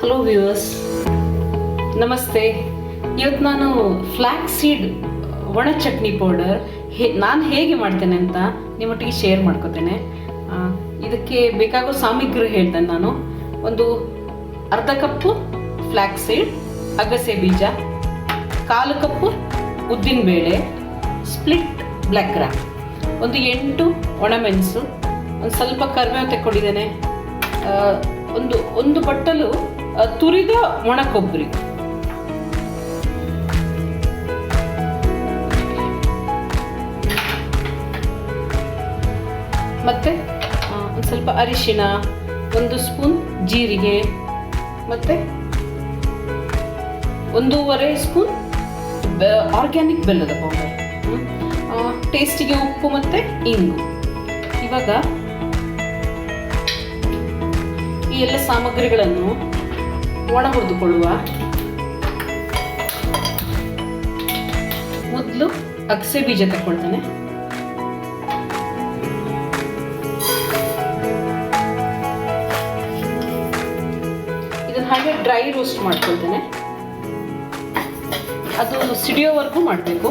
Hello viewers, ನಮಸ್ತೆ. ಇವತ್ತು ನಾನು ಫ್ಲಾಕ್ಸೀಡ್ ಒಣ ಚಟ್ನಿ ಪೌಡರ್ ನಾನು ಹೇಗೆ ಮಾಡ್ತೇನೆ ಅಂತ ನಿಮ್ಮೊಟ್ಟಿಗೆ ಶೇರ್ ಮಾಡ್ಕೋತೇನೆ. ಇದಕ್ಕೆ ಬೇಕಾಗೋ ಸಾಮಗ್ರಿ ಹೇಳ್ತೇನೆ ನಾನು. ಒಂದು ಅರ್ಧ ಕಪ್ಪು ಫ್ಲಾಕ್ಸೀಡ್ ಅಗಸೆ ಬೀಜ, 1/4 ಕಪ್ಪು ಉದ್ದಿನಬೇಳೆ, ಸ್ಪ್ಲಿಟ್ ಬ್ಲ್ಯಾಕ್ ಗ್ರಾಮ್, ಒಂದು 8 ಒಣಮೆಣಸು, ಒಂದು ಸ್ವಲ್ಪ ಕರಿಬೇವು ತೆಕ್ಕೊಂಡಿದ್ದೇನೆ, ಒಂದು ಬಟ್ಟಲು ತುರಿದ ಒಣ ಕೊಬ್ಬರಿ, ಮತ್ತೆ ಒಂದು ಸ್ವಲ್ಪ ಅರಿಶಿನ, 1 ಸ್ಪೂನ್ ಜೀರಿಗೆ, ಮತ್ತೆ 1.5 ಸ್ಪೂನ್ ಆರ್ಗ್ಯಾನಿಕ್ ಬೆಲ್ಲದ ಪೌಡರ್, ಟೇಸ್ಟಿಗೆ ಉಪ್ಪು ಮತ್ತು ಇಂಗು. ಇವಾಗ ಈ ಎಲ್ಲ ಸಾಮಗ್ರಿಗಳನ್ನು ಒಣ ಹುರಿದುಕೊಳ್ಳುವ. ಮೊದಲು ಅಗಸೆ ಬೀಜ ತಗೊಳ್ತೇನೆ. ಇದನ್ನು ಹಾಗೆ ಡ್ರೈ ರೋಸ್ಟ್ ಮಾಡ್ಕೊಳ್ತೇನೆ. ಅದು ಸಿಡಿಯೋವರೆಗೂ ಮಾಡಬೇಕು.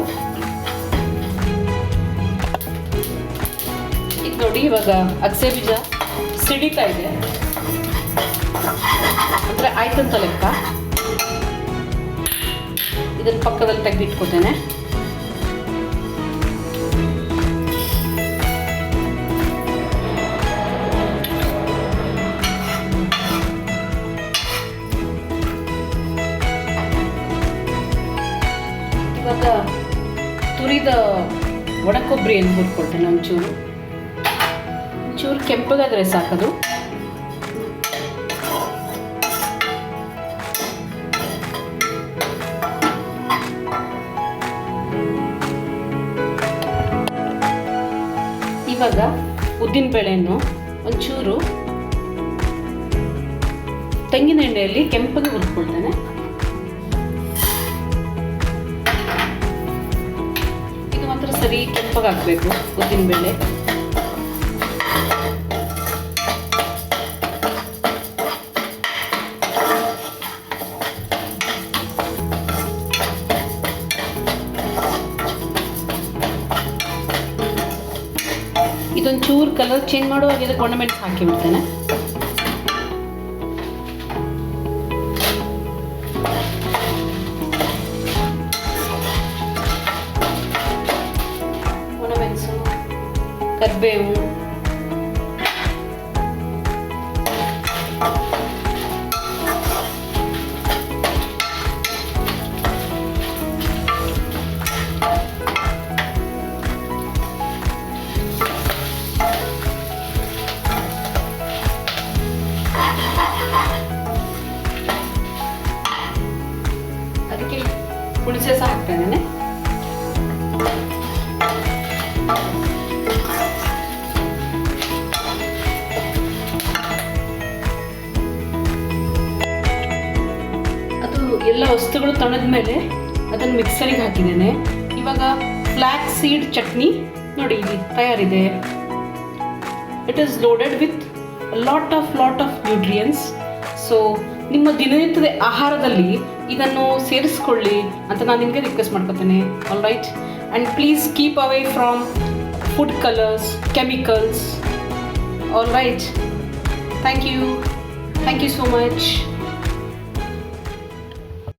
ಈಗ ನೋಡಿ, ಇವಾಗ ಅಗಸೆ ಬೀಜ ಸಿಡಿತಾ ಇದೆ ಅಂದರೆ ಆಯ್ತಂತ ಲೆಕ್ಕ. ಇದನ್ನು ಪಕ್ಕದಲ್ಲಿ ತೆಗೆದಿಟ್ಕೋತೇನೆ. ಇವಾಗ ತುರಿದ ಒಣ ಕೊಬ್ಬರಿಯನ್ನು ಹುರ್ಕೊಳ್ತೇನೆ. ಒಂಚೂರು ಕೆಂಪಗಾದರೆ ಸಾಕದು. ಇವಾಗ ಉದ್ದಿನಬೇಳೆಯನ್ನು ಒಂಚೂರು ತೆಂಗಿನ ಎಣ್ಣೆಯಲ್ಲಿ ಕೆಂಪಗೆ ಹುರ್ಕೊಳ್ತೇನೆ. ಇದು ಮಾತ್ರ ಸರಿ ಕೆಂಪಗಾಗಬೇಕು ಉದ್ದಿನಬೇಳೆ. ಇದೊಂಚೂರು ಕಲರ್ ಚೇಂಜ್ ಮಾಡುವಾಗ ಇದಕ್ಕೆ ಒಣಮೆಣಸು ಹಾಕಿ ಬಿಡ್ತೇನೆ. ಒಣಮೆಣಸು, ಕರಿಬೇವು, ಅದಕ್ಕೆ ಹುಣಸೆ ಸಹ ಹಾಕ್ತೇನೆ. ಅದು ಎಲ್ಲ ವಸ್ತುಗಳು ತಣದ ಮೇಲೆ ಅದನ್ನು ಮಿಕ್ಸರಿಗೆ ಹಾಕಿದ್ದೇನೆ. ಇವಾಗ ಫ್ಲಾಕ್ಸ್ ಸೀಡ್ ಚಟ್ನಿ ನೋಡಿ ಇಲ್ಲಿ ತಯಾರಿದೆ. It is loaded with lot of nutrients. So ನಿಮ್ಮ ದಿನನಿತ್ಯದ ಆಹಾರದಲ್ಲಿ ಇದನ್ನು ಸೇರಿಸ್ಕೊಳ್ಳಿ ಅಂತ ನಾನು ನಿಮಗೆ ರಿಕ್ವೆಸ್ಟ್ ಮಾಡ್ಕೊತೇನೆ. All right, and please keep away from food colours, chemicals. All right, thank you so much.